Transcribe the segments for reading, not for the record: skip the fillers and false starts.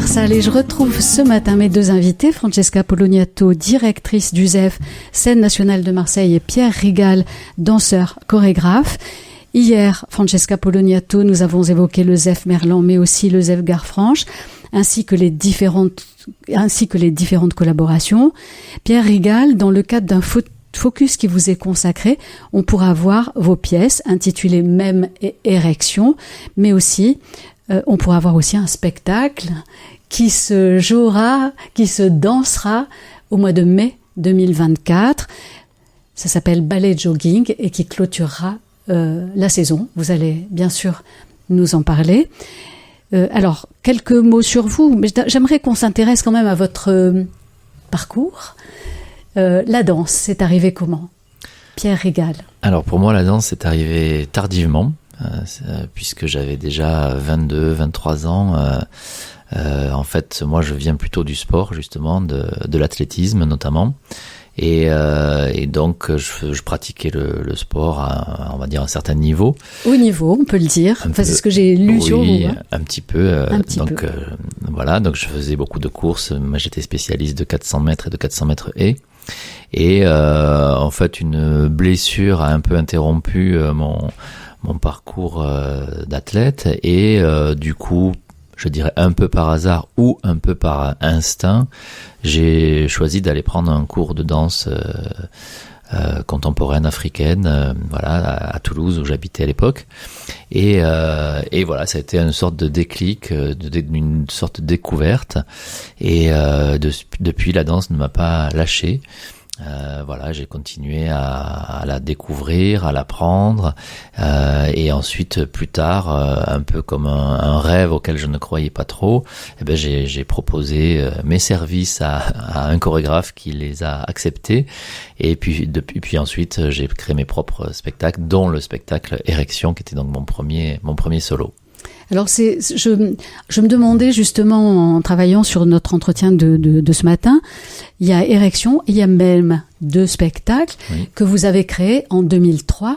transversale et je retrouve ce matin mes deux invités, Francesca Poloniato, directrice du ZEF, Scène nationale de Marseille, et Pierre Rigal, danseur, chorégraphe. Hier, Francesca Poloniato, nous avons évoqué le ZEF Merlan, mais aussi le ZEF Gare Franche, ainsi que les différentes collaborations. Pierre Rigal, dans le cadre d'un focus qui vous est consacré, on pourra voir vos pièces intitulées Même et Érection, mais aussi on pourra voir aussi un spectacle qui se jouera, qui se dansera au mois de mai 2024. Ça s'appelle Ballet Jogging et qui clôturera la saison. Vous allez bien sûr nous en parler. Alors, quelques mots sur vous, mais j'aimerais qu'on s'intéresse quand même à votre parcours. La danse, c'est arrivé comment ? Pierre Rigal. Alors pour moi, la danse, c'est arrivé tardivement, puisque j'avais déjà 22, 23 ans. En fait, moi, je viens plutôt du sport, justement, de l'athlétisme notamment. Et donc, je pratiquais le sport à, on va dire, un certain niveau. Haut niveau, on peut le dire. Enfin, c'est ce que j'ai lu sur vous. Oui, un petit peu. Voilà, donc je faisais beaucoup de courses. Moi, j'étais spécialiste de 400 mètres et de 400 mètres haies. Et en fait, une blessure a un peu interrompu mon parcours d'athlète. Et du coup, je dirais un peu par hasard ou un peu par instinct, j'ai choisi d'aller prendre un cours de danse contemporaine africaine, voilà, à Toulouse où j'habitais à l'époque. Et voilà, ça a été une sorte de déclic, une sorte de découverte. Et depuis, la danse ne m'a pas lâché. Voilà, j'ai continué à la découvrir, à l'apprendre, et ensuite plus tard, un peu comme un rêve auquel je ne croyais pas trop, eh ben j'ai proposé mes services à un chorégraphe qui les a acceptés, et puis ensuite j'ai créé mes propres spectacles, dont le spectacle Érection, qui était donc mon premier solo. Alors je me demandais justement en travaillant sur notre entretien de ce matin, il y a Érection et il y a même deux spectacles que vous avez créés en 2003.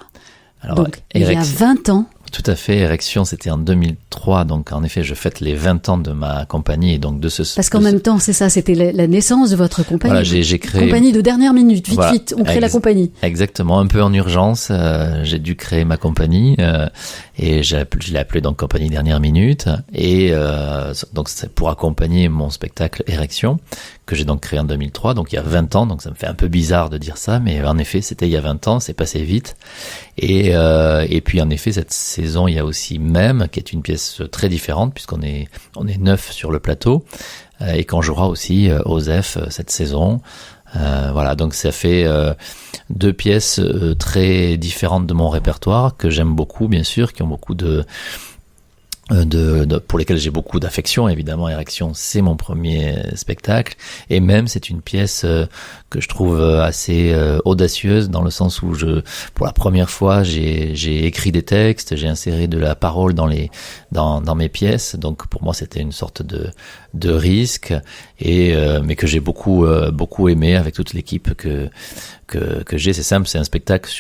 Alors, donc il y a 20 ans. Tout à fait, Érection, c'était en 2003, donc en effet, je fête les 20 ans de ma compagnie et donc de ce... Parce qu'en même temps, c'est ça, c'était la naissance de votre compagnie. Voilà, j'ai créé... Compagnie de dernière minute, vite, on crée la compagnie. Exactement, un peu en urgence, j'ai dû créer ma compagnie, et je l'ai appelée donc Compagnie Dernière Minute, et donc c'est pour accompagner mon spectacle Érection, que j'ai donc créé en 2003, donc il y a 20 ans, donc ça me fait un peu bizarre de dire ça, mais en effet, c'était il y a 20 ans, c'est passé vite, et puis en effet, cette saison, il y a aussi Même, qui est une pièce très différente, puisqu'on est 9 sur le plateau, et qu'on jouera aussi au ZEF cette saison. Voilà, donc ça fait deux pièces très différentes de mon répertoire, que j'aime beaucoup, bien sûr, qui ont beaucoup pour lesquels j'ai beaucoup d'affection. Évidemment, Érection, c'est mon premier spectacle, et Même, c'est une pièce que je trouve assez audacieuse, dans le sens où pour la première fois, j'ai écrit des textes, j'ai inséré de la parole dans mes pièces, donc pour moi c'était une sorte de risque, mais que j'ai beaucoup aimé avec toute l'équipe que j'ai. C'est simple, c'est un spectacle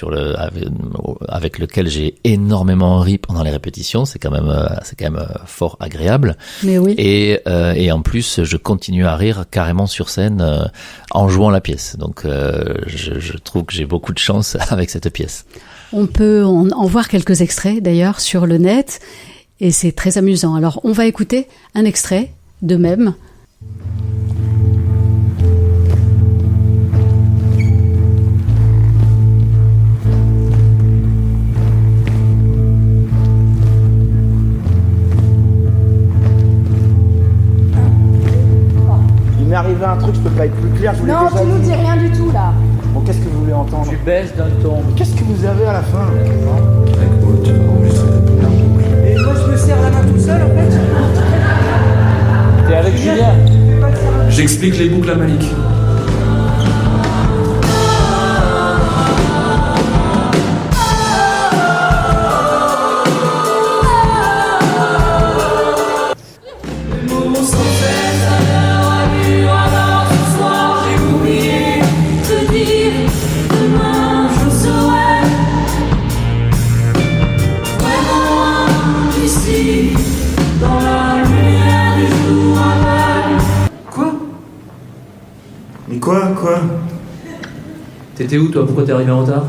avec lequel j'ai énormément ri pendant les répétitions. C'est quand même fort agréable. Mais oui. Et en plus, je continue à rire carrément sur scène en jouant la pièce. Donc je trouve que j'ai beaucoup de chance avec cette pièce. On peut en voir quelques extraits d'ailleurs sur le net, et c'est très amusant. Alors on va écouter un extrait de Même. Il m'est arrivé un truc, je peux pas être plus clair. Non, tu nous dis rien du tout là. Bon, qu'est-ce que vous voulez entendre? Tu baisses d'un ton. Qu'est-ce que vous avez à la fin? Et moi je me serre la main tout seul en fait. T'es avec Julien. J'explique les boucles à Malik. Dans la lumière du jour. Quoi T'étais où toi? Pourquoi t'es arrivé en retard?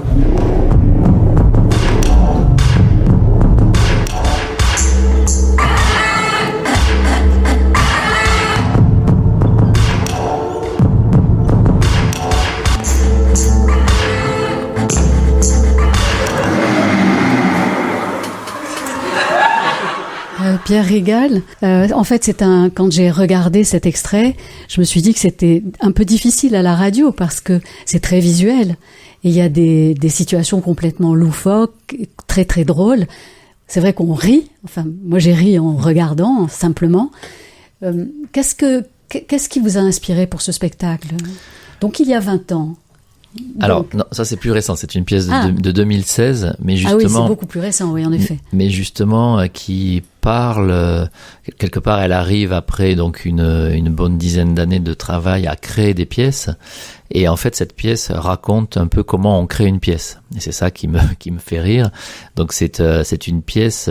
Pierre Rigal, en fait, quand j'ai regardé cet extrait, je me suis dit que c'était un peu difficile à la radio parce que c'est très visuel et il y a des situations complètement loufoques, très très drôles. C'est vrai qu'on rit. Enfin, moi j'ai ri en regardant simplement. Qu'est-ce qui vous a inspiré pour ce spectacle? Donc il y a 20 ans. Alors, non, ça c'est plus récent, c'est une pièce de 2016, mais justement... Ah oui, c'est beaucoup plus récent, oui, en effet. Mais justement, qui parle, quelque part, elle arrive après donc une bonne dizaine d'années de travail à créer des pièces, et en fait, cette pièce raconte un peu comment on crée une pièce, et c'est ça qui me fait rire. Donc c'est une pièce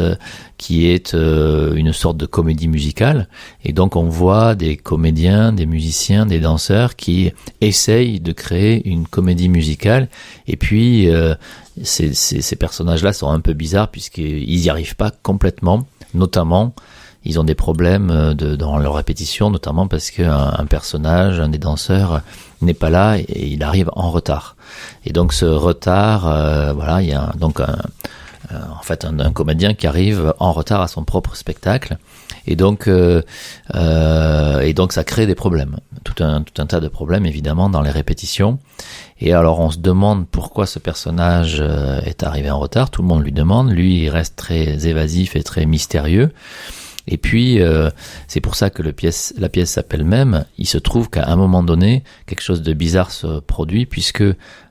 qui est une sorte de comédie musicale, et donc on voit des comédiens, des musiciens, des danseurs qui essayent de créer une comédie musicale, et puis ces personnages-là sont un peu bizarres puisqu'ils y arrivent pas complètement, notamment ils ont des problèmes dans leur répétition, notamment parce qu'un personnage, un des danseurs n'est pas là et il arrive en retard. Et donc ce retard, voilà, il y a donc un comédien qui arrive en retard à son propre spectacle, et donc ça crée des problèmes, tout un tas de problèmes évidemment dans les répétitions. Et alors on se demande pourquoi ce personnage est arrivé en retard. Tout le monde lui demande, lui il reste très évasif et très mystérieux. Et puis c'est pour ça que la pièce s'appelle Même. Il se trouve qu'à un moment donné, quelque chose de bizarre se produit, puisque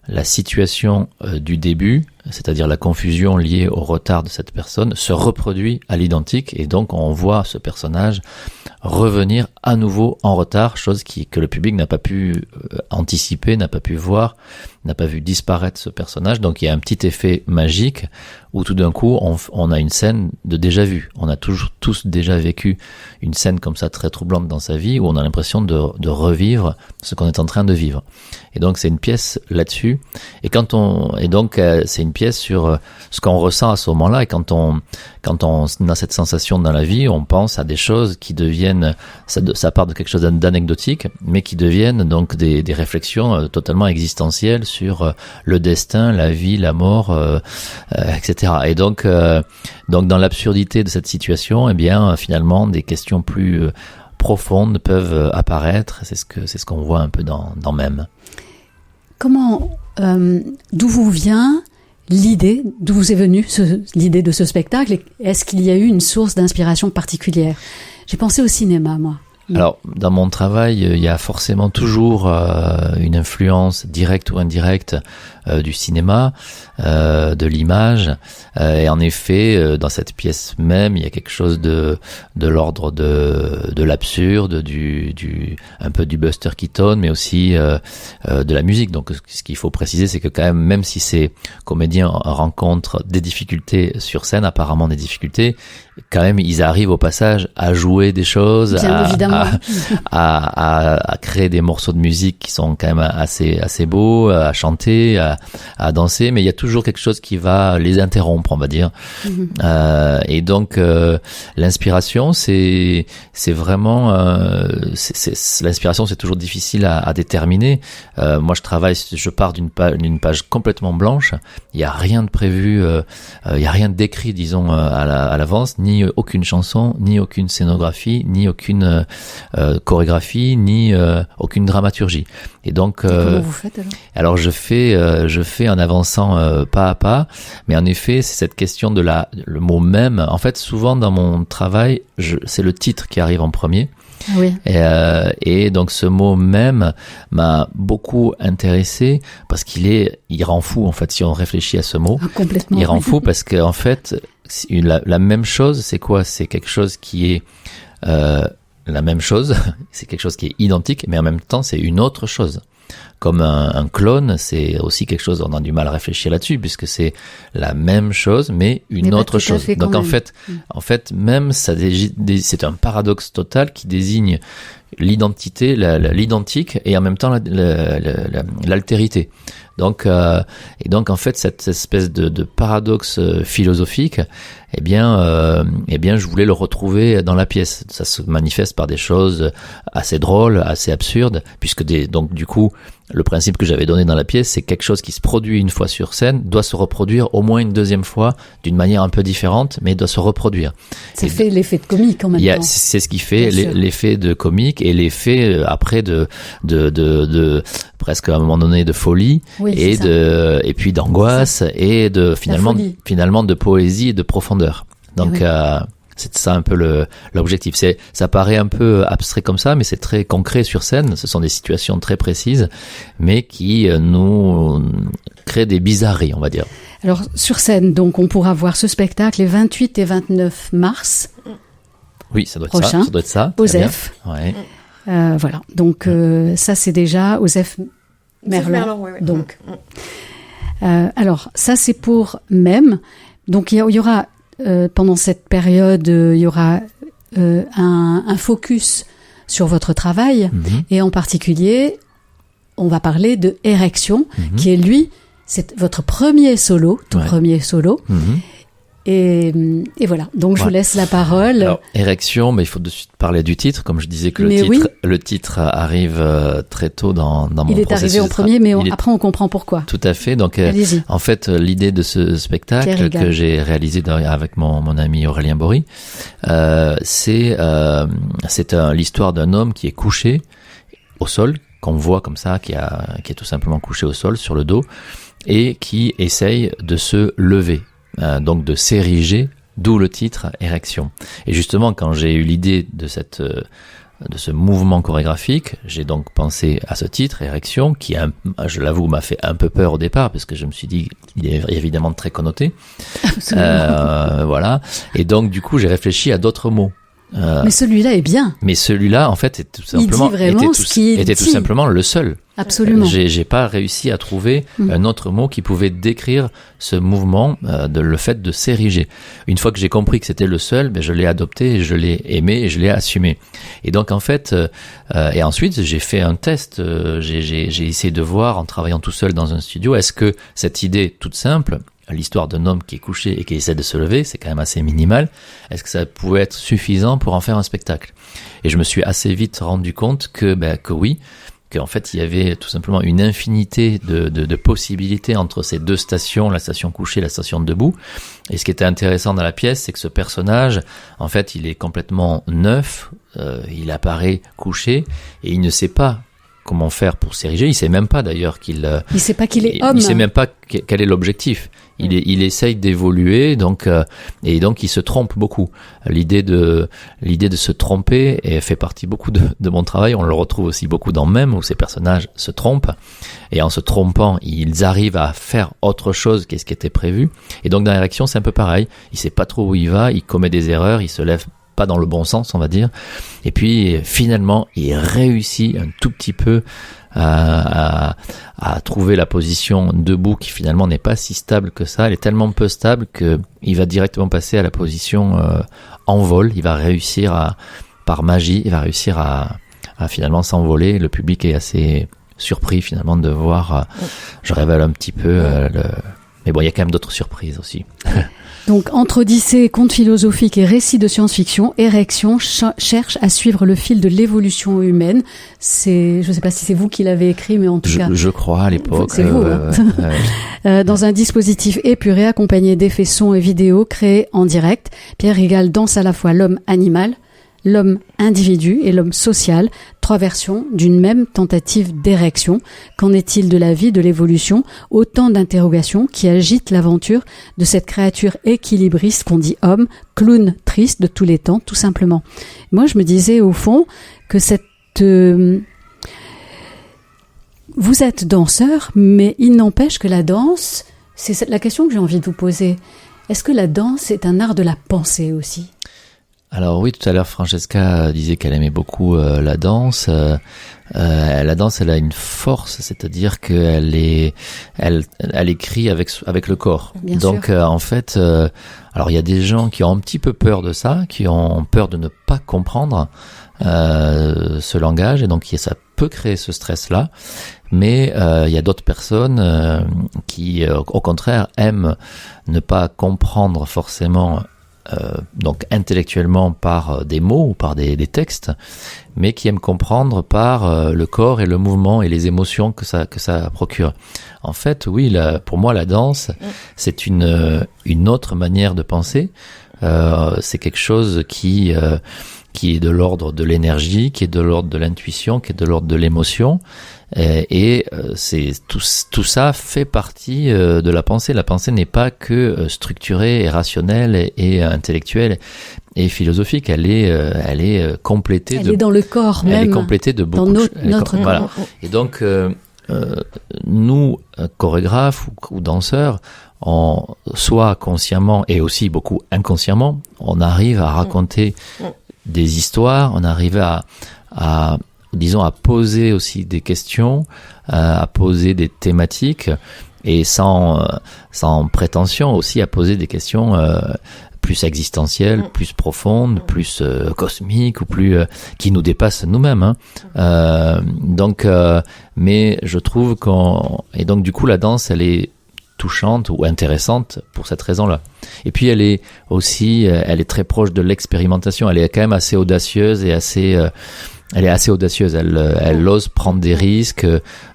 la situation du début, c'est-à-dire la confusion liée au retard de cette personne, se reproduit à l'identique, et donc on voit ce personnage revenir à nouveau en retard, chose que le public n'a pas pu anticiper, n'a pas pu voir, n'a pas vu disparaître ce personnage. Donc il y a un petit effet magique où tout d'un coup on a une scène de déjà vu. On a toujours tous déjà vécu une scène comme ça très troublante dans sa vie, où on a l'impression de revivre ce qu'on est en train de vivre. Et donc c'est une pièce là-dessus. Et donc c'est une pièce sur ce qu'on ressent à ce moment-là. Et quand on a cette sensation dans la vie, on pense à des choses qui deviennent, ça part de quelque chose d'anecdotique, mais qui deviennent donc des réflexions totalement existentielles sur le destin, la vie, la mort, etc. Et donc dans l'absurdité de cette situation, eh bien finalement des questions plus profondes peuvent apparaître. C'est ce qu'on voit un peu dans Même. Comment, d'où vous vient l'idée, d'où vous est venue l'idée de ce spectacle? Est-ce qu'il y a eu une source d'inspiration particulière? J'ai pensé au cinéma, moi. Alors, dans mon travail, il y a forcément toujours une influence directe ou indirecte du cinéma, de l'image. Et en effet, dans cette pièce même, il y a quelque chose de l'ordre de l'absurde, un peu du Buster Keaton, mais aussi de la musique. Donc, ce qu'il faut préciser, c'est que quand même si ces comédiens rencontrent des difficultés sur scène, apparemment des difficultés, quand même, ils arrivent au passage à jouer des choses, à créer des morceaux de musique qui sont quand même assez beaux, à chanter, à danser, mais il y a toujours quelque chose qui va les interrompre, on va dire. Et donc l'inspiration, c'est vraiment l'inspiration, c'est toujours difficile à déterminer. Moi, je pars d'une page complètement blanche. Il y a rien de prévu, il y a rien d'écrit, disons, à l'avance, ni aucune chanson, ni aucune scénographie, ni aucune chorégraphie, ni aucune dramaturgie. Et donc comment vous faites alors je fais en avançant pas à pas, mais en effet c'est cette question de le mot même. En fait, souvent dans mon travail, c'est le titre qui arrive en premier. Oui. Et donc ce mot même m'a beaucoup intéressé parce qu'il rend fou, en fait, si on réfléchit à ce mot. Complètement. Il rend fou parce que en fait la même chose, c'est quoi? C'est quelque chose qui est la même chose, c'est quelque chose qui est identique, mais en même temps c'est une autre chose. comme un clone, c'est aussi quelque chose, on a du mal à réfléchir là-dessus, puisque c'est la même chose, mais une autre chose. Donc en fait, même c'est un paradoxe total qui désigne l'identité, l'identique, et en même temps l'altérité. Donc en fait, cette espèce de paradoxe philosophique, eh bien, je voulais le retrouver dans la pièce. Ça se manifeste par des choses assez drôles, assez absurdes, puisque donc du coup, le principe que j'avais donné dans la pièce, c'est quelque chose qui se produit une fois sur scène, doit se reproduire au moins une deuxième fois, d'une manière un peu différente, mais doit se reproduire. Ça fait l'effet de comique en même temps. C'est ce qui fait l'effet de comique et l'effet après de presque à un moment donné de folie, oui, et puis d'angoisse et de finalement de poésie et de profondeur. Donc c'est ça un peu l'objectif. Ça paraît un peu abstrait comme ça, mais c'est très concret sur scène. Ce sont des situations très précises, mais qui nous créent des bizarreries, on va dire. Alors sur scène, donc on pourra voir ce spectacle les 28 et 29 mars. Oui, ça doit être ça. Osef. Ouais. Voilà. Donc ça c'est déjà Osef Merlan. Ouais. Donc alors ça c'est pour même. Donc il y aura pendant cette période, il y aura un focus sur votre travail, et en particulier, on va parler de Érection, qui est c'est votre premier solo, premier solo. Et voilà, donc je vous laisse la parole. Alors, Érection, mais il faut de suite parler du titre, comme je disais que le titre arrive très tôt dans mon processus. Il est arrivé en premier, mais après on comprend pourquoi. Tout à fait, donc en fait l'idée de ce spectacle que j'ai réalisé avec mon ami Aurélien Bory, c'est l'histoire d'un homme qui est couché au sol, qu'on voit comme ça, qui est tout simplement couché au sol sur le dos, et qui essaye de se lever. Donc de s'ériger, d'où le titre Érection. Et justement, quand j'ai eu l'idée de ce mouvement chorégraphique, j'ai donc pensé à ce titre Érection, qui je l'avoue m'a fait un peu peur au départ, parce que je me suis dit il est évidemment très connoté. Voilà. Et donc du coup j'ai réfléchi à d'autres mots. Mais celui-là est bien. Mais celui-là, en fait, était tout simplement le seul. Absolument. J'ai pas réussi à trouver un autre mot qui pouvait décrire ce mouvement, le fait de s'ériger. Une fois que j'ai compris que c'était le seul, je l'ai adopté, je l'ai aimé et je l'ai assumé. Et donc en fait, et ensuite j'ai fait un test. J'ai essayé de voir, en travaillant tout seul dans un studio, est-ce que cette idée toute simple, l'histoire d'un homme qui est couché et qui essaie de se lever, c'est quand même assez minimal. Est-ce que ça pouvait être suffisant pour en faire un spectacle? Et je me suis assez vite rendu compte que oui, qu'en fait il y avait tout simplement une infinité de possibilités entre ces deux stations, la station couchée et la station debout. Et ce qui était intéressant dans la pièce, c'est que ce personnage, en fait, il est complètement neuf, il apparaît couché et il ne sait pas comment faire pour s'ériger. Il sait même pas d'ailleurs il sait pas qu'il est homme. Il sait même pas quel est l'objectif. Il essaye d'évoluer, donc et donc il se trompe beaucoup. L'idée de se tromper fait partie beaucoup de mon travail. On le retrouve aussi beaucoup dans Même, où ces personnages se trompent, et en se trompant, ils arrivent à faire autre chose qu'est-ce qui était prévu. Et donc dans Érection, c'est un peu pareil. Il sait pas trop où il va, il commet des erreurs, il se lève pas dans le bon sens, on va dire. Et puis finalement, il réussit un tout petit peu à trouver la position debout, qui finalement n'est pas si stable que ça. Elle est tellement peu stable que il va directement passer à la position en vol. Il va réussir par magie, il va réussir à finalement s'envoler. Le public est assez surpris finalement de voir. Je révèle un petit peu mais bon, il y a quand même d'autres surprises aussi. Donc, entre Odyssée, contes philosophiques et récits de science-fiction, Érection cherche à suivre le fil de l'évolution humaine. Je ne sais pas si c'est vous qui l'avez écrit, mais en tout cas... Je crois, à l'époque. C'est vous, dans un dispositif épuré, accompagné d'effets son et vidéo créés en direct. Pierre Rigal danse à la fois l'homme animal, l'homme individu et l'homme social, 3 versions d'une même tentative d'érection. Qu'en est-il de la vie, de l'évolution? Autant d'interrogations qui agitent l'aventure de cette créature équilibriste qu'on dit homme, clown triste de tous les temps, tout simplement. Moi, je me disais au fond que vous êtes danseur, mais il n'empêche que la danse, c'est la question que j'ai envie de vous poser. Est-ce que la danse est un art de la pensée aussi ? Alors oui, tout à l'heure, Francesca disait qu'elle aimait beaucoup la danse. La danse, elle a une force, c'est-à-dire qu'elle elle écrit avec le corps. Bien Donc en fait, alors il y a des gens qui ont un petit peu peur de ça, qui ont peur de ne pas comprendre ce langage, et donc ça peut créer ce stress-là. Mais il y a d'autres personnes qui, au contraire, aiment ne pas comprendre forcément. Donc intellectuellement par des mots ou par des textes, mais qui aiment comprendre par le corps et le mouvement et les émotions que ça procure. En fait, oui, pour moi, la danse, c'est une autre manière de penser. C'est quelque chose qui est de l'ordre de l'énergie, qui est de l'ordre de l'intuition, qui est de l'ordre de l'émotion. Et c'est tout ça fait partie de la pensée. La pensée n'est pas que structurée et rationnelle et intellectuelle et philosophique. Elle est complétée. Elle est dans le corps même. Elle est complétée de beaucoup. Dans notre corps. Voilà. Et donc nous, chorégraphes ou danseurs, soit consciemment et aussi beaucoup inconsciemment, on arrive à raconter des histoires. On arrive à disons, à poser aussi des questions, à poser des thématiques, et sans prétention aussi à poser des questions plus existentielles, plus profondes, plus cosmiques, ou plus qui nous dépassent nous-mêmes. Donc, mais je trouve et donc du coup la danse, elle est touchante ou intéressante pour cette raison-là. Et puis elle est très proche de l'expérimentation. Elle est quand même assez audacieuse et elle est assez audacieuse, elle ose prendre des risques.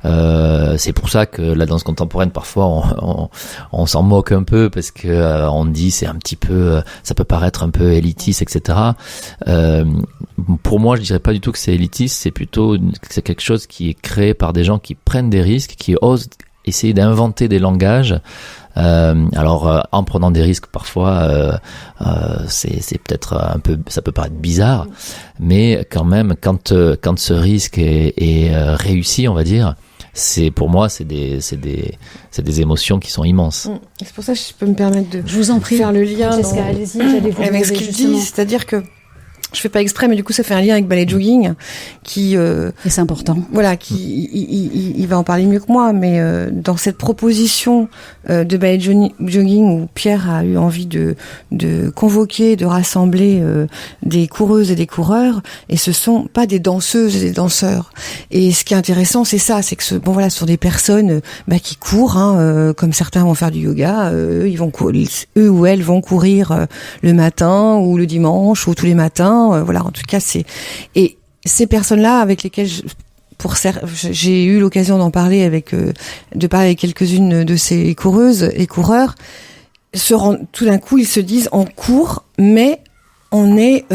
C'est pour ça que la danse contemporaine, parfois, on s'en moque un peu, parce que on dit c'est un petit peu, ça peut paraître un peu élitiste, etc. Pour moi, je dirais pas du tout que c'est élitiste. C'est quelque chose qui est créé par des gens qui prennent des risques, qui osent essayer d'inventer des langages. Alors en prenant des risques parfois, c'est peut-être un peu, ça peut paraître bizarre, mais quand même quand ce risque est réussi, on va dire, pour moi c'est des émotions qui sont immenses. C'est pour ça que je peux me permettre de Je vous en prie, faire le lien allez-y, j'allais vous avec ce qu'il dit, c'est-à-dire que je fais pas exprès, mais du coup ça fait un lien avec ballet jogging qui et c'est important. Voilà, il va en parler mieux que moi, mais dans cette proposition de ballet jogging où Pierre a eu envie de convoquer, de rassembler des coureuses et des coureurs, et ce sont pas des danseuses et des danseurs. Et ce qui est intéressant, c'est ça, c'est que ce sont des personnes qui courent, comme certains vont faire du yoga, eux ou elles vont courir le matin ou le dimanche ou tous les matins. Voilà, en tout cas, et ces personnes-là avec lesquelles j'ai eu l'occasion d'en parler de parler avec quelques-unes de ces coureuses et coureurs, tout d'un coup, ils se disent on court, mais on est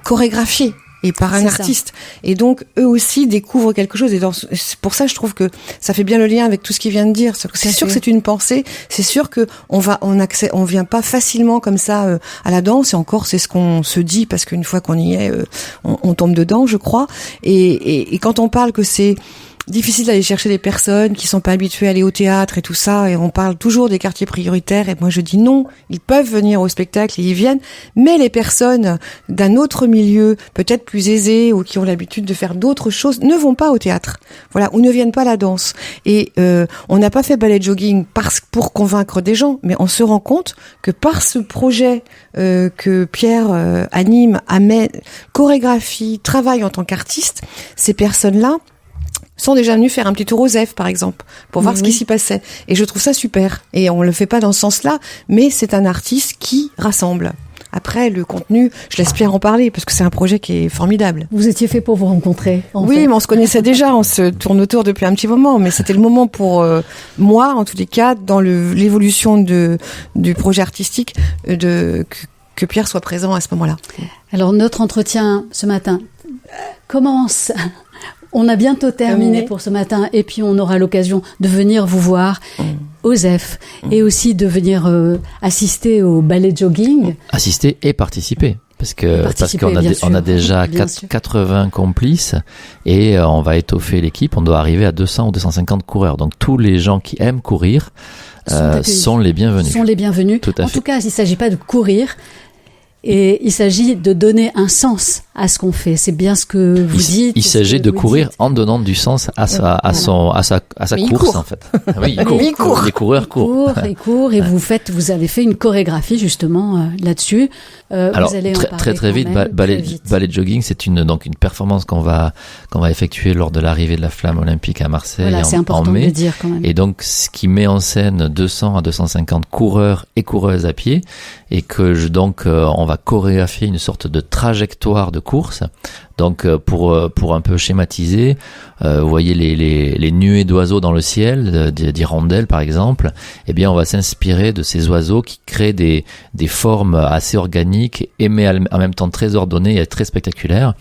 chorégraphié et par un artiste. Et donc, eux aussi découvrent quelque chose. Et c'est pour ça, je trouve que ça fait bien le lien avec tout ce qu'il vient de dire. C'est sûr que c'est une pensée. C'est sûr que on vient pas facilement comme ça à la danse. Et encore, c'est ce qu'on se dit, parce qu'une fois qu'on y est, on tombe dedans, je crois. Et quand on parle que c'est difficile d'aller chercher des personnes qui sont pas habituées à aller au théâtre et tout ça, et on parle toujours des quartiers prioritaires, et moi je dis non, ils peuvent venir au spectacle et ils viennent, mais les personnes d'un autre milieu, peut-être plus aisées, ou qui ont l'habitude de faire d'autres choses, ne vont pas au théâtre, voilà, ou ne viennent pas à la danse. Et on n'a pas fait ballet jogging pour convaincre des gens, mais on se rend compte que par ce projet que Pierre anime, amène, chorégraphie, travaille en tant qu'artiste, ces personnes-là sont déjà venus faire un petit tour aux F, par exemple, pour voir ce qui s'y passait. Et je trouve ça super. Et on le fait pas dans ce sens-là, mais c'est un artiste qui rassemble. Après, le contenu, je laisse Pierre en parler, parce que c'est un projet qui est formidable. Vous étiez fait pour vous rencontrer, en fait. Mais on se connaissait déjà, on se tourne autour depuis un petit moment, mais c'était le moment pour moi, en tous les cas, dans l'évolution du projet artistique, que Pierre soit présent à ce moment-là. Alors, notre entretien ce matin commence. On a bientôt terminé pour ce matin, et puis on aura l'occasion de venir vous voir aux F, et aussi de venir assister au ballet jogging. Assister et participer. Parce qu'on a déjà 80 complices, et on va étoffer l'équipe. On doit arriver à 200 ou 250 coureurs. Donc tous les gens qui aiment courir sont les bienvenus. Sont les bienvenus. Tout à fait. En tout cas, il ne s'agit pas de courir. Et il s'agit de donner un sens à ce qu'on fait. C'est bien ce que vous dites. Il s'agit de courir en donnant du sens à sa Mais course, en fait. Oui, il court. Les coureurs courent. Il court et vous avez fait une chorégraphie justement là-dessus. Alors, vous allez en parler très vite, quand même, ballet très vite. de jogging, c'est une performance qu'on va effectuer lors de l'arrivée de la flamme olympique à Marseille Voilà, c'est en important de mai. le dire quand même. Et donc, ce qui met en scène 200 à 250 coureurs et coureuses à pied, et que on va chorégraphier une sorte de trajectoire de course. Donc, pour un peu schématiser, vous voyez les nuées d'oiseaux dans le ciel, d'hirondelles par exemple. Eh bien, on va s'inspirer de ces oiseaux qui créent des formes assez organiques, mais en même temps très ordonnées et très spectaculaires.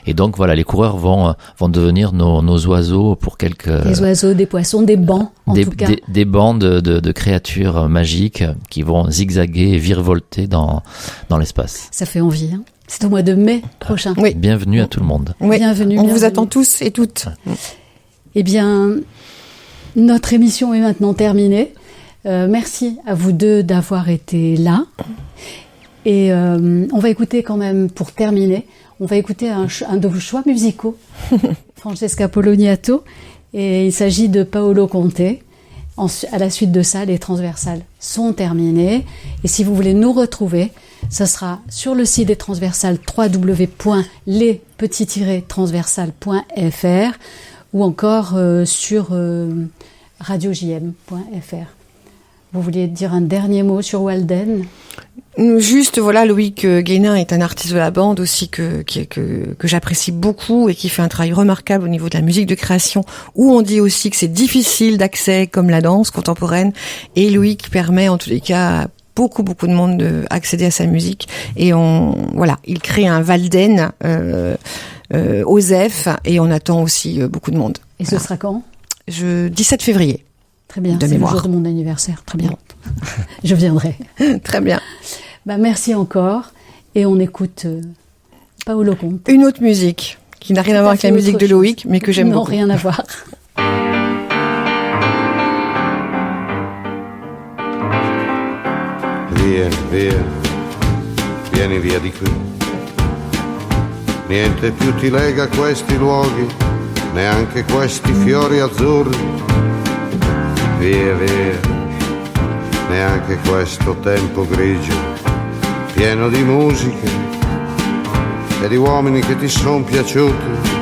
Et donc, voilà, les coureurs vont devenir nos oiseaux pour Des oiseaux, des poissons, des bancs en tout cas. Des bandes de créatures magiques qui vont zigzaguer et virevolter dans l'espace. Ça fait envie. Hein. C'est au mois de mai prochain. Oui. Bienvenue à tout le monde. Oui. Bienvenue. On vous attend tous et toutes. Eh bien, notre émission est maintenant terminée. Merci à vous deux d'avoir été là. Et on va écouter quand même, pour terminer, on va écouter un de vos choix musicaux, Francesca Poloniato. Et il s'agit de Paolo Conte. À la suite de ça, les transversales sont terminées. Et si vous voulez nous retrouver, ça sera sur le site des transversales www.les-transversales.fr ou encore sur radiojm.fr. Vous vouliez dire un dernier mot sur Walden ? Juste, voilà, Loïc Guénin est un artiste de la bande aussi que j'apprécie beaucoup et qui fait un travail remarquable au niveau de la musique de création, où on dit aussi que c'est difficile d'accès comme la danse contemporaine, et Loïc permet en tous les cas à beaucoup de monde d'accéder à sa musique, et il crée un Walden OSEF, et on attend aussi beaucoup de monde. Et ce sera quand ? 17 février. Très bien, De c'est mémoire. le jour de mon anniversaire, très bien. Je viendrai. Très bien. Merci encore, et on écoute Paolo Conte. Une autre musique qui n'a rien à voir avec la musique de Loïc, mais que j'aime non, beaucoup. rien à voir. Vieni via di qui. Niente più ti lega a questi luoghi, neanche questi fiori azzurri. Via, neanche questo tempo grigio, pieno di musiche e di uomini che ti son piaciuti.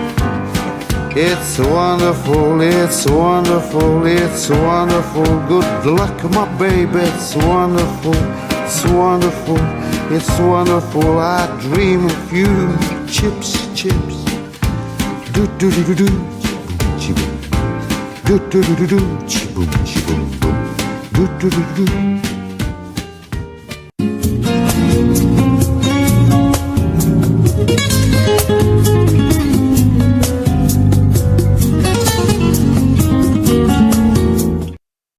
It's wonderful, it's wonderful, it's wonderful. Good luck, my baby, it's wonderful, it's wonderful, it's wonderful. I dream of you. Chips, chips. Do do do do do. Chi-boom. Do do do do do. Chi-boom, chi-boom, boom. Do do do do do.